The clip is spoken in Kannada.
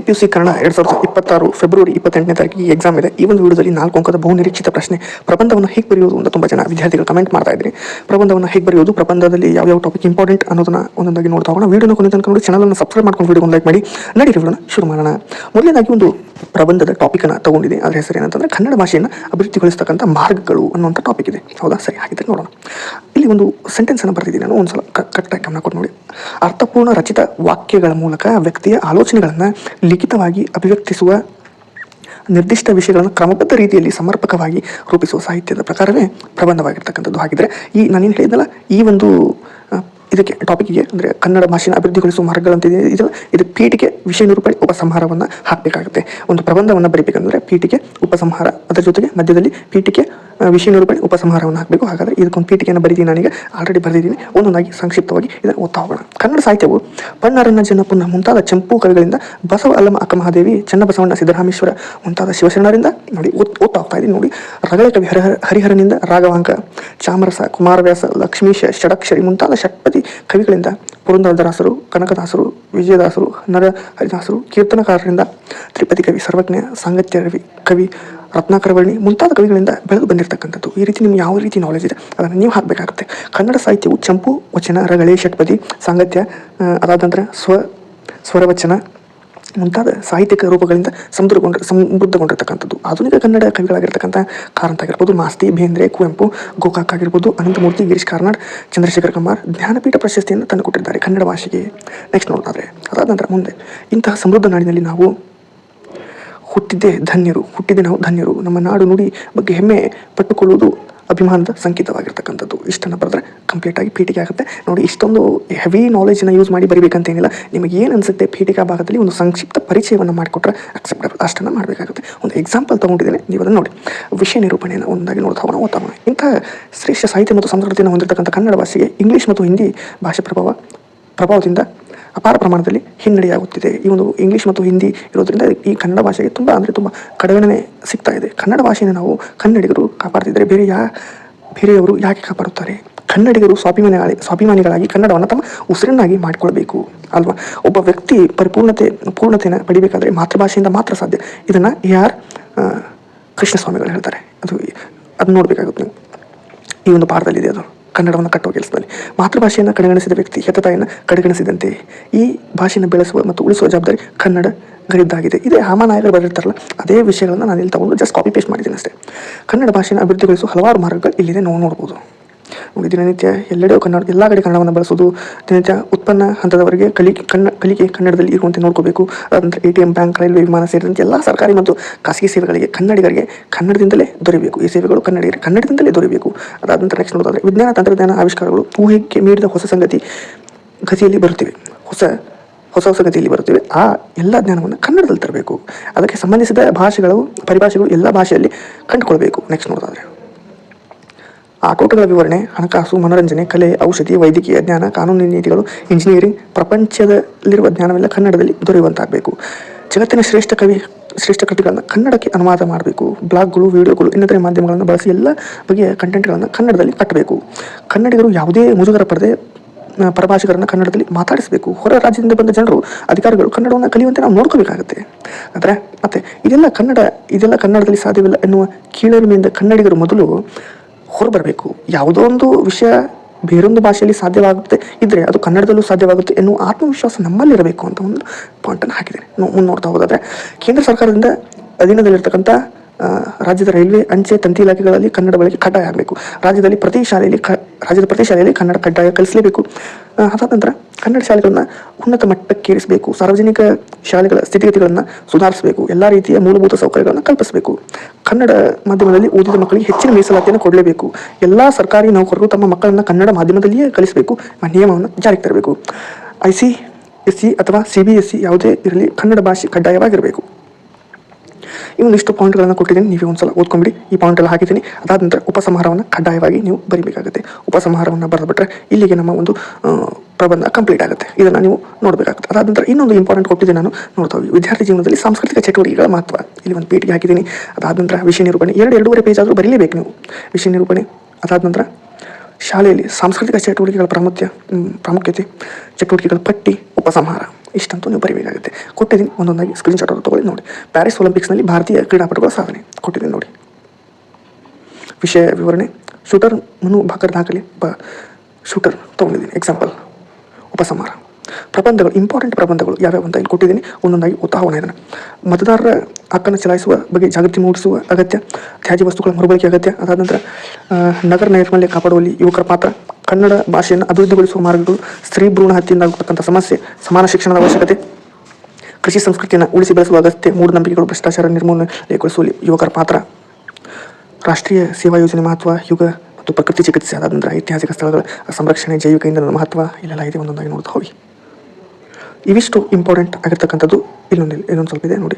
PUC ಕನ್ನಡ 2026 ಫೆಬ್ರವರಿ 28ನೇ ತಾರೀಕಿಗೆ ಎಕ್ಸಾಮ್ ಇದೆ. ಈ ಒಂದು ವಿಡಿಯೋದಲ್ಲಿ 4 ಅಂಕದ ಬಹು ನಿರೀಕ್ಷಿತ ಪ್ರಶ್ನೆ, ಪ್ರಬಂಧವನ್ನು ಹೇಗೆ ಬರೆಯುವುದು ಅಂತ ತುಂಬ ಜನ ವಿದ್ಯಾರ್ಥಿಗಳು ಕಮೆಂಟ್ ಮಾಡ್ತಾ ಇದ್ರಿ. ಪ್ರಬಂಧವನ್ನು ಹೇಗೆ ಬರೆಯುವುದು, ಪ್ರಬಂಧದಲ್ಲಿ ಯಾವ ಟಾಪಿಕ್ ಇಂಪಾರ್ಟೆಂಟ್ ಅನ್ನೋದನ್ನ ಒಂದೊಂದಾಗಿ ನೋಡ್ತಾ ಹೋಗೋಣ. ವಿಡಿಯೋನ ಕೊನೆ ತನಕ ನೋಡಿ, ಚಾನಲನ್ನು ಸಬ್ಸ್ಕ್ರೈಬ್ ಮಾಡ್ಕೊಂಡು ವಿಡಿಯೋ ಲೈಕ್ ಮಾಡಿ. ನಡೀರಿ ವಿಡಿಯೋನ ಶುರು ಮಾಡೋಣ. ಮೊದಲನೇದಾಗಿ ಒಂದು ಪ್ರಬಂಧದ ಟಾಪಿಕ್ ಅನ್ನು ತಗೊಂಡಿದೆ. ಅದರ ಹೆಸರು ಏನಂತಂದ್ರೆ ಕನ್ನಡ ಭಾಷೆಯನ್ನು ಅಭಿವೃದ್ಧಿಗೊಳಿಸತಕ್ಕಂಥ ಮಾರ್ಗಗಳು ಅನ್ನುವಂಥ ಟಾಪಿಕ್ ಇದೆ. ಹೌದಾ? ಸರಿ, ಹಾಗಿದ್ರೆ ನೋಡೋಣ. ಇಲ್ಲಿ ಒಂದು ಸೆಂಟೆನ್ಸ್ ಅನ್ನು ಬರೆದಿದ್ದೀನಿ ನಾನು, ಒಂದ್ಸಲ ಕರೆಕ್ಟಾಗಿ ಗಮನ ಕೊಟ್ಟು ನೋಡಿ. ಅರ್ಥಪೂರ್ಣ ರಚಿತ ವಾಕ್ಯಗಳ ಮೂಲಕ ವ್ಯಕ್ತಿಯ ಆಲೋಚನೆಗಳನ್ನು ಲಿಖಿತವಾಗಿ ಅಭಿವ್ಯಕ್ತಿಸುವ ನಿರ್ದಿಷ್ಟ ವಿಷಯಗಳನ್ನು ಕ್ರಮಬದ್ಧ ರೀತಿಯಲ್ಲಿ ಸಮರ್ಪಕವಾಗಿ ರೂಪಿಸುವ ಸಾಹಿತ್ಯದ ಪ್ರಕಾರವೇ ಪ್ರಬಂಧವಾಗಿರ್ತಕ್ಕಂಥದ್ದು. ಹಾಗಿದ್ರೆ ನಾನೇನು ಹೇಳಿದ್ನಲ್ಲ, ಈ ಒಂದು ಇದಕ್ಕೆ ಟಾಪಿಕ್ಗೆ ಅಂದರೆ ಕನ್ನಡ ಭಾಷೆನ ಅಭಿವೃದ್ಧಿಗೊಳಿಸುವ ಮಾರ್ಗಗಳಂತ ಇದೆಯಲ್ಲ, ಇದು ಪೀಠಿಕೆ ವಿಷಯ ನಿರೂಪಣೆ ಉಪಸಂಹಾರವನ್ನು ಹಾಕಬೇಕಾಗುತ್ತೆ. ಒಂದು ಪ್ರಬಂಧವನ್ನು ಬರೀಬೇಕಂದ್ರೆ ಪೀಠಿಕೆ ಉಪಸಂಹಾರ, ಅದರ ಜೊತೆಗೆ ಮಧ್ಯದಲ್ಲಿ ಪೀಠಿಕೆ ವಿಷಯ ನಿರೂಪಣೆ ಉಪಸಂಹಾರವನ್ನು ಹಾಕಬೇಕು. ಹಾಗಾದರೆ ಇದಕ್ಕೊಂದು ಪೀಠಿಕೆಯನ್ನು ಬರೀತೀನಿ, ನಾನೀಗ ಆಲ್ರೆಡಿ ಬರೆದಿದ್ದೀನಿ. ಒಂದೊಂದಾಗಿ ಸಂಕ್ಷಿಪ್ತವಾಗಿ ಇದನ್ನು ಓದ್ತಾ ಹೋಗೋಣ. ಕನ್ನಡ ಸಾಹಿತ್ಯವು ಪಣ್ಣಾರಣ್ಯ ಜನಪುನ್ನ ಮುಂತಾದ ಚಂಪು ಕವಿಗಳಿಂದ, ಬಸವ ಅಲ್ಲಮ ಅಕ್ಕಮಹಾದೇವಿ, ಚನ್ನಬಸವಣ್ಣ ಸಿದ್ದರಾಮೇಶ್ವರ ಮುಂತಾದ ಶಿವಶರಣರಿಂದ ನೋಡಿ ಓದ್ತಾ ಹೋಗ್ತಾ ಇದ್ದೀನಿ ನೋಡಿ. ರಗಳೆ ಕವಿ ಹರಿಹರನಿಂದ, ರಾಘವಾಂಕ, ಚಾಮರಸ, ಕುಮಾರವ್ಯಾಸ, ಲಕ್ಷ್ಮೀಶ, ಷಡಕ್ಷರಿ ಮುಂತಾದ ಷಟ್ಪದಿ ಕವಿಗಳಿಂದ, ಪುರಂದರದಾಸರು, ಕನಕದಾಸರು, ವಿಜಯದಾಸರು, ನರಹರಿದಾಸರು, ಕೀರ್ತನಕಾರರಿಂದ, ತ್ರಿಪದಿ ಕವಿ, ಸರ್ವಜ್ಞ, ಸಾಂಗತ್ಯ ಕವಿ, ರತ್ನಾಕರವರ್ಣಿ ಮುಂತಾದ ಕವಿಗಳಿಂದ ಬೆಳೆದು ಬಂದಿರತಕ್ಕಂಥದ್ದು. ಈ ರೀತಿ ನಿಮ್ಗೆ ಯಾವ ರೀತಿ ನಾಲೆಜ್ ಇದೆ ಅದನ್ನು ನೀವು ಹಾಕಬೇಕಾಗುತ್ತೆ. ಕನ್ನಡ ಸಾಹಿತ್ಯವು ಚಂಪು, ವಚನ, ರಗಳೆ, ಷಟ್ಪದಿ, ಸಾಂಗತ್ಯ, ಅದಾದ ನಂತರ ಸ್ವರವಚನ ಮುಂತಾದ ಸಾಹಿತ್ಯಿಕ ರೂಪಗಳಿಂದ ಸಮೃದ್ಧಗೊಂಡಿರ್ತಕ್ಕಂಥದ್ದು. ಆಧುನಿಕ ಕನ್ನಡ ಕವಿಗಳಾಗಿರ್ತಕ್ಕಂಥ ಕಾರಂತ ಆಗಿರ್ಬೋದು, ಮಾಸ್ತಿ, ಬೇಂದ್ರೆ, ಕುವೆಂಪು, ಗೋಕಾಕ್ ಆಗಿರ್ಬೋದು, ಅನಂತಮೂರ್ತಿ, ಗಿರೀಶ್ ಕಾರ್ನಾಡ್, ಚಂದ್ರಶೇಖರ್ ಕಂಬಾರ್ ಜ್ಞಾನಪೀಠ ಪ್ರಶಸ್ತಿಯನ್ನು ತಂದುಕೊಟ್ಟಿದ್ದಾರೆ ಕನ್ನಡ ಭಾಷೆಗೆ. ನೆಕ್ಸ್ಟ್ ನೋಡೋದಾದ್ರೆ, ಅದಾದ ನಂತರ ಮುಂದೆ, ಇಂತಹ ಸಮೃದ್ಧ ನಾಡಿನಲ್ಲಿ ನಾವು ಹುಟ್ಟಿದೆ ನಾವು ಧನ್ಯರು. ನಮ್ಮ ನಾಡು ನುಡಿ ಬಗ್ಗೆ ಹೆಮ್ಮೆ ಪಟ್ಟುಕೊಳ್ಳುವುದು ಅಭಿಮಾನದ ಸಂಕೇತವಾಗಿರ್ತಕ್ಕಂಥದ್ದು. ಇಷ್ಟನ್ನು ಬರೆದ್ರೆ ಕಂಪ್ಲೀಟ್ ಆಗಿ ಪೀಠಿಕೆ ಆಗುತ್ತೆ ನೋಡಿ. ಇಷ್ಟೊಂದು ಹೆವಿ ನಾಲೆಜನ್ನು ಯೂಸ್ ಮಾಡಿ ಬರೀಬೇಕಂತೇನಿಲ್ಲ. ನಿಮಗೆ ಏನು ಅನಿಸುತ್ತೆ ಪೀಠಿಕಾ ಭಾಗದಲ್ಲಿ ಒಂದು ಸಂಕ್ಷಿಪ್ತ ಪರಿಚಯವನ್ನು ಮಾಡಿಕೊಟ್ರೆ ಅಕ್ಸೆಪ್ಟಬಲ್, ಅಷ್ಟನ್ನು ಮಾಡಬೇಕಾಗುತ್ತೆ. ಒಂದು ಎಕ್ಸಾಂಪಲ್ ತೊಗೊಂಡಿದ್ದೇನೆ, ನೀವು ಅದನ್ನು ನೋಡಿ. ವಿಷಯ ನಿರೂಪಣೆಯನ್ನು ಒಂದಾಗಿ ಓದ್ತಾ ಹೋಗೋಣ. ಇಂತಹ ಶ್ರೇಷ್ಠ ಸಾಹಿತ್ಯ ಮತ್ತು ಸಂಸ್ಕೃತಿಯನ್ನು ಹೊಂದಿರತಕ್ಕಂಥ ಕನ್ನಡ ಭಾಷೆಗೆ ಇಂಗ್ಲೀಷ್ ಮತ್ತು ಹಿಂದಿ ಭಾಷೆ ಪ್ರಭಾವದಿಂದ ಅಪಾರ ಪ್ರಮಾಣದಲ್ಲಿ ಹಿನ್ನಡೆಯಾಗುತ್ತಿದೆ. ಈ ಒಂದು ಇಂಗ್ಲೀಷ್ ಮತ್ತು ಹಿಂದಿ ಇರೋದ್ರಿಂದ ಈ ಕನ್ನಡ ಭಾಷೆಗೆ ತುಂಬ ಕಡೆಗಣನೆ ಸಿಗ್ತಾ ಇದೆ. ಕನ್ನಡ ಭಾಷೆಯನ್ನು ನಾವು ಕನ್ನಡಿಗರು ಕಾಪಾಡ್ತಿದ್ರೆ ಬೇರೆಯವರು ಯಾಕೆ ಕಾಪಾಡುತ್ತಾರೆ? ಕನ್ನಡಿಗರು ಸ್ವಾಭಿಮಾನಿಗಳಾಗಿ ಕನ್ನಡವನ್ನು ತಮ್ಮ ಉಸಿರನ್ನಾಗಿ ಮಾಡಿಕೊಳ್ಬೇಕು ಅಲ್ವಾ? ಒಬ್ಬ ವ್ಯಕ್ತಿ ಪೂರ್ಣತೆಯನ್ನು ಪಡಿಬೇಕಾದ್ರೆ ಮಾತೃಭಾಷೆಯಿಂದ ಮಾತ್ರ ಸಾಧ್ಯ. ಇದನ್ನು AR ಕೃಷ್ಣಸ್ವಾಮಿಗಳು ಹೇಳ್ತಾರೆ. ಅದು ನೋಡಬೇಕಾಗುತ್ತೆ. ಈ ಒಂದು ಪಾಠದಲ್ಲಿದೆ ಅದು. ಕನ್ನಡವನ್ನು ಕಟ್ಟುವ ಕೆಲಸದಲ್ಲಿ ಮಾತೃಭಾಷೆಯನ್ನು ಕಡೆಗಣಿಸಿದ ವ್ಯಕ್ತಿ ಹೆತ್ತ ತಾಯಿಯನ್ನು ಕಡೆಗಣಿಸಿದಂತೆ. ಈ ಭಾಷೆಯನ್ನು ಬೆಳೆಸುವ ಮತ್ತು ಉಳಿಸುವ ಜವಾಬ್ದಾರಿ ಕನ್ನಡಗರಿದ್ದಾಗಿದೆ. ಇದೇ ಹಾಮಾನಾಯಕರು ಬರೆದಿರ್ತಾರಲ್ಲ, ಅದೇ ವಿಷಯಗಳನ್ನು ನಾನು ಇಲ್ಲಿ ತಗೊಂಡು ಜಸ್ಟ್ ಕಾಪಿ ಪೇಸ್ಟ್ ಮಾಡಿದ್ದೀನಿ ಅಷ್ಟೇ. ಕನ್ನಡ ಭಾಷೆಯನ್ನು ಅಭಿವೃದ್ಧಿಗೊಳಿಸುವ ಹಲವಾರು ಮಾರ್ಗಗಳು ಇಲ್ಲಿದೆ, ನಾವು ನೋಡ್ಬೋದು ನೋಡಿ. ದಿನನಿತ್ಯ ಎಲ್ಲೆಡೆ ಎಲ್ಲ ಕಡೆ ಕನ್ನಡವನ್ನು ಬಳಸೋದು, ದಿನನಿತ್ಯ ಉತ್ಪನ್ನ ಹಂತದವರೆಗೆ ಕಲಿಕೆ ಕನ್ನಡದಲ್ಲಿ ಇರುವಂತೆ ನೋಡ್ಕೋಬೇಕು. ಅದಂತರ ATM, ಬ್ಯಾಂಕ್, ರೈಲ್ವೆ, ವಿಮಾನ ಸೇರಿದಂತೆ ಎಲ್ಲ ಸರ್ಕಾರಿ ಮತ್ತು ಖಾಸಗಿ ಸೇವೆಗಳಿಗೆ ಕನ್ನಡಿಗರಿಗೆ ಕನ್ನಡದಿಂದಲೇ ದೊರೆಯಬೇಕು. ಈ ಸೇವೆಗಳು ಕನ್ನಡಿಗರಿಗೆ ಕನ್ನಡದಿಂದಲೇ ದೊರೆಯಬೇಕು. ಅದಾದ ನಂತರ ನೆಕ್ಸ್ಟ್ ನೋಡೋದಾದ್ರೆ, ವಿಜ್ಞಾನ ತಂತ್ರಜ್ಞಾನ ಆವಿಷ್ಕಾರಗಳು ಊಹೆಗೆ ಮೀರಿದ ಹೊಸ ಗತಿಯಲ್ಲಿ ಬರುತ್ತಿವೆ. ಹೊಸ ಗತಿಯಲ್ಲಿ ಬರುತ್ತಿವೆ. ಆ ಎಲ್ಲ ಜ್ಞಾನವನ್ನು ಕನ್ನಡದಲ್ಲಿ ತರಬೇಕು. ಅದಕ್ಕೆ ಸಂಬಂಧಿಸಿದ ಪರಿಭಾಷೆಗಳು ಎಲ್ಲ ಭಾಷೆಯಲ್ಲಿ ಕಂಡುಕೊಳ್ಬೇಕು. ನೆಕ್ಸ್ಟ್ ನೋಡೋದಾದ್ರೆ, ಆಟೋಟಗಳ ವಿವರಣೆ, ಹಣಕಾಸು, ಮನೋರಂಜನೆ, ಕಲೆ, ಔಷಧಿ, ವೈದ್ಯಕೀಯ ಜ್ಞಾನ, ಕಾನೂನು ನೀತಿಗಳು, ಇಂಜಿನಿಯರಿಂಗ್, ಪ್ರಪಂಚದಲ್ಲಿರುವ ಜ್ಞಾನವೆಲ್ಲ ಕನ್ನಡದಲ್ಲಿ ದೊರೆಯುವಂತಾಗಬೇಕು. ಜಗತ್ತಿನ ಶ್ರೇಷ್ಠ ಕೃತಿಗಳನ್ನು ಕನ್ನಡಕ್ಕೆ ಅನುವಾದ ಮಾಡಬೇಕು. ಬ್ಲಾಗ್ಗಳು, ವಿಡಿಯೋಗಳು, ಇನ್ನಿತರೆ ಮಾಧ್ಯಮಗಳನ್ನು ಬಳಸಿ ಎಲ್ಲ ಬಗೆಯ ಕಂಟೆಂಟ್ಗಳನ್ನು ಕನ್ನಡದಲ್ಲಿ ಕಟ್ಟಬೇಕು. ಕನ್ನಡಿಗರು ಯಾವುದೇ ಮುಜುಗರ ಪಡೆದೇ ಪರಭಾಷಿಗರನ್ನು ಕನ್ನಡದಲ್ಲಿ ಮಾತಾಡಿಸಬೇಕು. ಹೊರ ರಾಜ್ಯದಿಂದ ಬಂದ ಜನರು, ಅಧಿಕಾರಿಗಳು ಕನ್ನಡವನ್ನು ಕಲಿಯುವಂತೆ ನಾವು ನೋಡ್ಕೋಬೇಕಾಗುತ್ತೆ. ಆದರೆ ಮತ್ತೆ ಇದೆಲ್ಲ ಕನ್ನಡದಲ್ಲಿ ಸಾಧ್ಯವಿಲ್ಲ ಎನ್ನುವ ಕೀಳರಿಮೆಯಿಂದ ಕನ್ನಡಿಗರು ಮೊದಲು ಹೊರಬರಬೇಕು. ಯಾವುದೋ ಒಂದು ವಿಷಯ ಬೇರೊಂದು ಭಾಷೆಯಲ್ಲಿ ಸಾಧ್ಯವಾಗುತ್ತೆ ಇದ್ದರೆ ಅದು ಕನ್ನಡದಲ್ಲೂ ಸಾಧ್ಯವಾಗುತ್ತೆ ಎನ್ನುವ ಆತ್ಮವಿಶ್ವಾಸ ನಮ್ಮಲ್ಲಿರಬೇಕು ಅಂತ ಒಂದು ಪಾಯಿಂಟನ್ನು ಹಾಕಿದ್ದೇನೆ. ನೋಡ್ತಾ ಹೋದಾದರೆ, ಕೇಂದ್ರ ಸರ್ಕಾರದಿಂದ ಅಧೀನದಲ್ಲಿರ್ತಕ್ಕಂಥ ರಾಜ್ಯದ ರೈಲ್ವೆ, ಅಂಚೆ, ತಂತಿ ಇಲಾಖೆಗಳಲ್ಲಿ ಕನ್ನಡ ಬಳಕೆ ಕಡ್ಡಾಯ ಆಗಬೇಕು. ರಾಜ್ಯದ ಪ್ರತಿ ಶಾಲೆಯಲ್ಲಿ ಕನ್ನಡ ಕಡ್ಡಾಯ ಕಲಿಸಲೇಬೇಕು. ಅದಾದ ನಂತರ ಕನ್ನಡ ಶಾಲೆಗಳನ್ನು ಉನ್ನತ ಮಟ್ಟಕ್ಕೇರಿಸಬೇಕು. ಸಾರ್ವಜನಿಕ ಶಾಲೆಗಳ ಸ್ಥಿತಿಗತಿಗಳನ್ನು ಸುಧಾರಿಸಬೇಕು. ಎಲ್ಲ ರೀತಿಯ ಮೂಲಭೂತ ಸೌಕರ್ಯಗಳನ್ನು ಕಲ್ಪಿಸಬೇಕು. ಕನ್ನಡ ಮಾಧ್ಯಮದಲ್ಲಿ ಓದಿದ ಮಕ್ಕಳಿಗೆ ಹೆಚ್ಚಿನ ಮೀಸಲಾತಿಯನ್ನು ಕೊಡಲೇಬೇಕು. ಎಲ್ಲ ಸರ್ಕಾರಿ ನೌಕರರು ತಮ್ಮ ಮಕ್ಕಳನ್ನು ಕನ್ನಡ ಮಾಧ್ಯಮದಲ್ಲಿಯೇ ಕಲಿಸಬೇಕು. ನಿಯಮವನ್ನು ಜಾರಿಗೆ ತರಬೇಕು. ICSE ಅಥವಾ CBSE ಯಾವುದೇ ಇರಲಿ, ಕನ್ನಡ ಭಾಷೆ ಕಡ್ಡಾಯವಾಗಿರಬೇಕು. ಈ ಒಂದಿಷ್ಟು ಪಾಯಿಂಟ್ಗಳನ್ನು ಕೊಟ್ಟಿದ್ದೀನಿ, ನೀವೇ ಒಂದ್ಸಲ ಓದ್ಕೊಂಬಿಡಿ. ಈ ಪಾಯಿಂಟ್ ಎಲ್ಲ ಹಾಕಿದ್ದೀನಿ. ಅದಾದ ನಂತರ ಉಪಸಂಹಾರವನ್ನು ಕಡ್ಡಾಯವಾಗಿ ನೀವು ಬರೀಬೇಕಾಗುತ್ತೆ. ಉಪಸಂಹಾರವನ್ನು ಬರೆದ್ಬಿಟ್ರೆ ಇಲ್ಲಿಗೆ ನಮ್ಮ ಒಂದು ಪ್ರಬಂಧ ಕಂಪ್ಲೀಟ್ ಆಗುತ್ತೆ. ಇದನ್ನು ನೀವು ನೋಡಬೇಕಾಗುತ್ತೆ. ಅದಾದ ನಂತರ ಇನ್ನೊಂದು ಇಂಪಾರ್ಟೆಂಟ್ ಕೊಟ್ಟಿದ್ದೆ ನಾನು, ನೋಡ್ತಾ ಹೋಗಿ. ವಿದ್ಯಾರ್ಥಿ ಜೀವನದಲ್ಲಿ ಸಾಂಸ್ಕೃತಿಕ ಚಟುವಟಿಕೆಗಳ ಮಹತ್ವ, ಇಲ್ಲಿ ಒಂದು ಪೀಠಿಗೆ ಹಾಕಿದ್ದೀನಿ. ಅದಾದ ನಂತರ ವಿಷಯ ನಿರೂಪಣೆ 2-2.5 ಪೇಜ್ ಆದರೂ ಬರೀಲೇಬೇಕು ನೀವು. ವಿಷಯ ನಿರೂಪಣೆ, ಅದಾದ ನಂತರ ಶಾಲೆಯಲ್ಲಿ ಸಾಂಸ್ಕೃತಿಕ ಚಟುವಟಿಕೆಗಳ ಪ್ರಾಮುಖ್ಯತೆ, ಚಟುವಟಿಕೆಗಳ ಪಟ್ಟಿ, ಉಪಸಂಹಾರ. ಇಷ್ಟಂತೂ ನೀವು ಬರೀಬೇಕಾಗುತ್ತೆ. ಕೊಟ್ಟಿದ್ದೀನಿ, ಒಂದೊಂದಾಗಿ ಸ್ಕ್ರೀನ್ಶಾಟ್ ಅವರು ತೊಗೊಳ್ಳಿ ನೋಡಿ. ಪ್ಯಾರಿಸ್ ಒಲಿಂಪಿಕ್ಸ್ನಲ್ಲಿ ಭಾರತೀಯ ಕ್ರೀಡಾಪಟುಗಳ ಸಾಧನೆ ಕೊಟ್ಟಿದ್ದೀನಿ ನೋಡಿ. ವಿಷಯ ವಿವರಣೆ, ಶೂಟರ್ ಮನು ಭಾಕರ್ ದಾಖಲೆ ಶೂಟರ್ ತೊಗೊಂಡಿದ್ದೀನಿ ಎಕ್ಸಾಂಪಲ್. ಉಪಸಂಹಾರ, ಪ್ರಬಂಧಗಳು, ಇಂಪಾರ್ಟೆಂಟ್ ಪ್ರಬಂಧಗಳು ಯಾವ್ಯಾವ ಅಂತ ಇಲ್ಲಿ ಕೊಟ್ಟಿದ್ದೀನಿ, ಒಂದೊಂದಾಗಿ ಓದ್ತಾ ಹೋಗೋಣ ಇದನ್ನು. ಮತದಾರರ ಹಕ್ಕನ್ನು ಚಲಾಯಿಸುವ ಬಗ್ಗೆ ಜಾಗೃತಿ ಮೂಡಿಸುವ ಅಗತ್ಯ, ತ್ಯಾಜ್ಯ ವಸ್ತುಗಳ ಮರುಬಳಕೆ ಅಗತ್ಯ, ಅದಾದ ನಂತರ ನಗರ ನೈರ್ಮಲ್ಯ ಕಾಪಾಡುವಲ್ಲಿ ಯುವಕರ ಪಾತ್ರ, ಕನ್ನಡ ಭಾಷೆಯನ್ನು ಅಭಿವೃದ್ಧಿಗೊಳಿಸುವ ಮಾರ್ಗಗಳು, ಸ್ತ್ರೀ ಭ್ರೂಣ ಹತ್ಯೆಯಿಂದ ಆಗತಕ್ಕಂಥ ಸಮಸ್ಯೆ, ಸಮಾನ ಶಿಕ್ಷಣದ ಅವಶ್ಯಕತೆ, ಕೃಷಿ ಸಂಸ್ಕೃತಿಯನ್ನು ಉಳಿಸಿ ಬೆಳೆಸುವ ಅಗತ್ಯ, ಮೂಢನಂಬಿಕೆಗಳು, ಭ್ರಷ್ಟಾಚಾರ ನಿರ್ಮೂಲನೆಗೊಳಿಸುವಲ್ಲಿ ಯುವಕರ ಪಾತ್ರ, ರಾಷ್ಟ್ರೀಯ ಸೇವಾ ಯೋಜನೆ ಮಹತ್ವ, ಯುಗ ಮತ್ತು ಪ್ರಕೃತಿ ಚಿಕಿತ್ಸೆ, ಅದಾದ ನಂತರ ಐತಿಹಾಸಿಕ ಸ್ಥಳಗಳ ಸಂರಕ್ಷಣೆ, ಜೈವಿಕ ಇಂಧನದ ಮಹತ್ವ, ಇಲ್ಲೆಲ್ಲ ಇದೆ, ಒಂದೊಂದಾಗಿ ನೋಡ್ತಾ ಹೋಗಿ. ಇವಿಷ್ಟು ಇಂಪಾರ್ಟೆಂಟ್ ಆಗಿರ್ತಕ್ಕಂಥದ್ದು. ಇನ್ನೊಂದು ಸ್ವಲ್ಪ ಇದೆ ನೋಡಿ.